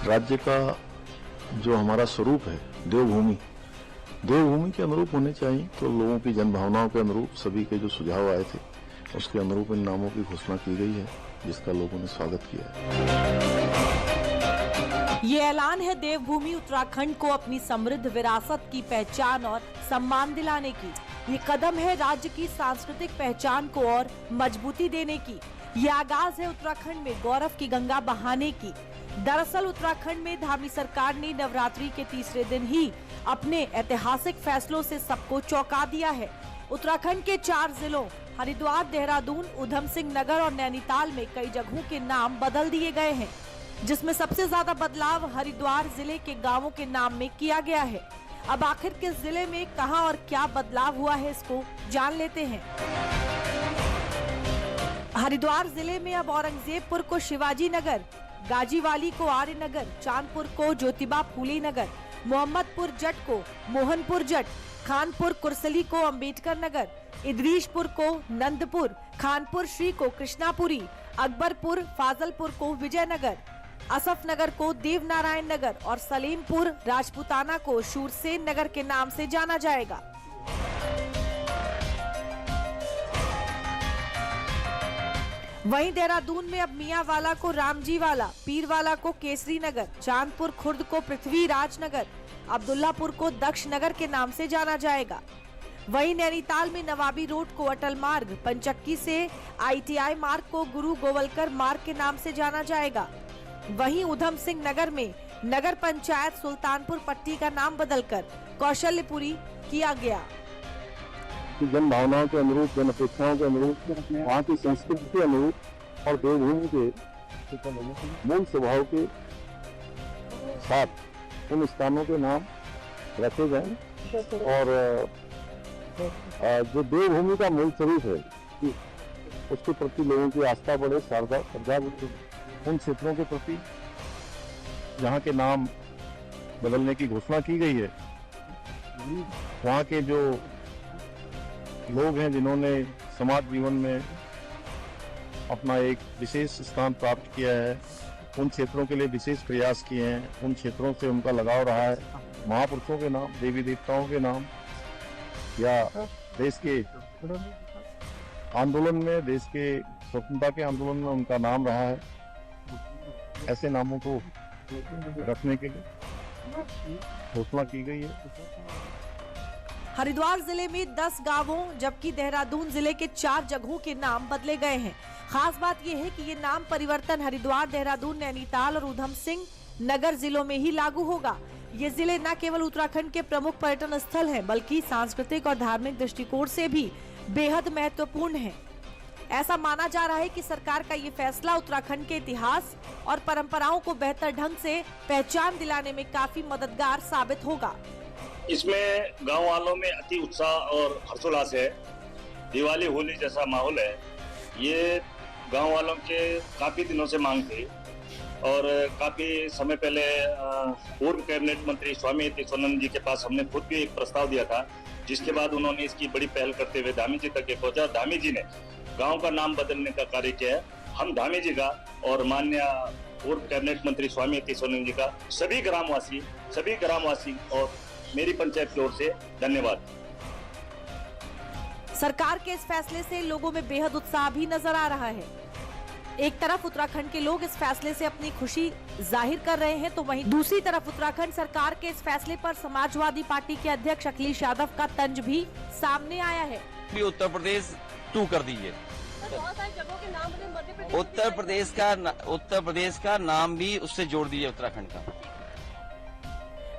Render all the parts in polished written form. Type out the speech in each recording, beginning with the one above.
राज्य का जो हमारा स्वरूप है देवभूमि के अनुरूप होने चाहिए। तो लोगों की जनभावनाओं के अनुरूप सभी के जो सुझाव आए थे उसके अनुरूप इन नामों की घोषणा की गई है, जिसका लोगों ने स्वागत किया है। ये ऐलान है देवभूमि उत्तराखंड को अपनी समृद्ध विरासत की पहचान और सम्मान दिलाने की। ये कदम है राज्य की सांस्कृतिक पहचान को और मजबूती देने की। ये आगाज है उत्तराखंड में गौरव की गंगा बहाने की। दरअसल उत्तराखंड में धामी सरकार ने नवरात्रि के तीसरे दिन ही अपने ऐतिहासिक फैसलों से सबको चौंका दिया है। उत्तराखंड के 4 जिलों हरिद्वार, देहरादून, ऊधम सिंह नगर और नैनीताल में कई जगहों के नाम बदल दिए गए हैं, जिसमें सबसे ज्यादा बदलाव हरिद्वार जिले के गांवों के नाम में किया गया है। अब आखिर किस जिले में कहां और क्या बदलाव हुआ है, इसको जान लेते हैं। हरिद्वार जिले में अब औरंगजेबपुर को शिवाजी नगर, गाजीवाली को आर्य नगर, चांदपुर को ज्योतिबा फूले नगर, मोहम्मदपुर जट को मोहनपुर जट, खानपुर कुरसली को अंबेडकर नगर, इदरीशपुर को नंदपुर, खानपुर श्री को कृष्णापुरी, अकबरपुर फाजलपुर को विजयनगर, असफ नगर को देवनारायण नगर और सलीमपुर राजपुताना को शूरसेन नगर के नाम से जाना जाएगा। वहीं देहरादून में अब मियांवाला को रामजीवाला, पीरवाला को केसरी नगर, चांदपुर खुर्द को पृथ्वीराज नगर, अब्दुल्लापुर को दक्ष नगर के नाम से जाना जाएगा। वहीं नैनीताल में नवाबी रोड को अटल मार्ग, पंचक्की से ITI मार्ग को गुरु गोवलकर मार्ग के नाम से जाना जाएगा। वहीं ऊधम सिंह नगर में नगर पंचायत सुल्तानपुर पट्टी का नाम बदलकर कौशल्यपुरी किया गया। जन भावनाओं के अनुरूप, जन अपेक्षाओं के अनुरूप, वहाँ की संस्कृति के अनुरूप और देवभूमि के मूल स्वभाव के साथ उन स्थानों के नाम रखे गए। और जो देवभूमि का मूल स्वरूप है कि उसके प्रति लोगों की आस्था बढ़े, श्रद्धा बढ़े। उन क्षेत्रों के प्रति जहाँ के नाम बदलने की घोषणा की गई है, वहाँ के जो लोग हैं जिन्होंने समाज जीवन में अपना एक विशेष स्थान प्राप्त किया है, उन क्षेत्रों के लिए विशेष प्रयास किए हैं, उन क्षेत्रों से उनका लगाव रहा है। महापुरुषों के नाम, देवी देवताओं के नाम या देश के आंदोलन में, देश के स्वतंत्रता के आंदोलन में उनका नाम रहा है, ऐसे नामों को रखने के लिए घोषणा की गई है। हरिद्वार जिले में 10 गांवों जबकि देहरादून जिले के 4 जगहों के नाम बदले गए हैं। खास बात यह है कि ये नाम परिवर्तन हरिद्वार, देहरादून, नैनीताल और ऊधम सिंह नगर जिलों में ही लागू होगा। ये जिले न केवल उत्तराखंड के प्रमुख पर्यटन स्थल हैं, बल्कि सांस्कृतिक और धार्मिक दृष्टिकोण से भी बेहद महत्वपूर्ण है। ऐसा माना जा रहा है कि सरकार का ये फैसला उत्तराखंड के इतिहास और परंपराओं को बेहतर ढंग से पहचान दिलाने में काफी मददगार साबित होगा। इसमें गांव वालों में अति उत्साह और हर्षोल्लास है। दिवाली होली जैसा माहौल है। ये गांव वालों के काफी दिनों से मांग थी और काफी समय पहले पूर्व कैबिनेट मंत्री स्वामी तीर्थानंद जी के पास हमने खुद भी एक प्रस्ताव दिया था, जिसके बाद उन्होंने इसकी बड़ी पहल करते हुए धामी जी तक पहुंचा। धामी जी ने गांव का नाम बदलने का कार्य किया है। हम धामी जी का और माननीय पूर्व कैबिनेट मंत्री स्वामी तीर्थानंद जी का सभी ग्रामवासी और मेरी पंचायत की ओर से धन्यवाद। सरकार के इस फैसले से लोगों में बेहद उत्साह भी नजर आ रहा है। एक तरफ उत्तराखंड के लोग इस फैसले से अपनी खुशी जाहिर कर रहे हैं, तो वहीं दूसरी तरफ उत्तराखंड सरकार के इस फैसले पर समाजवादी पार्टी के अध्यक्ष अखिलेश यादव का तंज भी सामने आया है। उत्तर प्रदेश 2 कर दीजिए। उत्तर प्रदेश का नाम भी उससे जोड़ दीजिए उत्तराखंड का।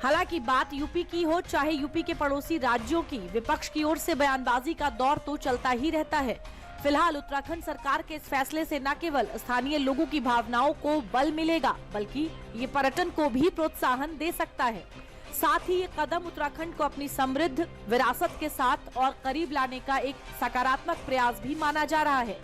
हालांकि बात यूपी की हो चाहे यूपी के पड़ोसी राज्यों की, विपक्ष की ओर से बयानबाजी का दौर तो चलता ही रहता है। फिलहाल उत्तराखंड सरकार के इस फैसले से न केवल स्थानीय लोगों की भावनाओं को बल मिलेगा, बल्कि ये पर्यटन को भी प्रोत्साहन दे सकता है। साथ ही ये कदम उत्तराखंड को अपनी समृद्ध विरासत के साथ और करीब लाने का एक सकारात्मक प्रयास भी माना जा रहा है।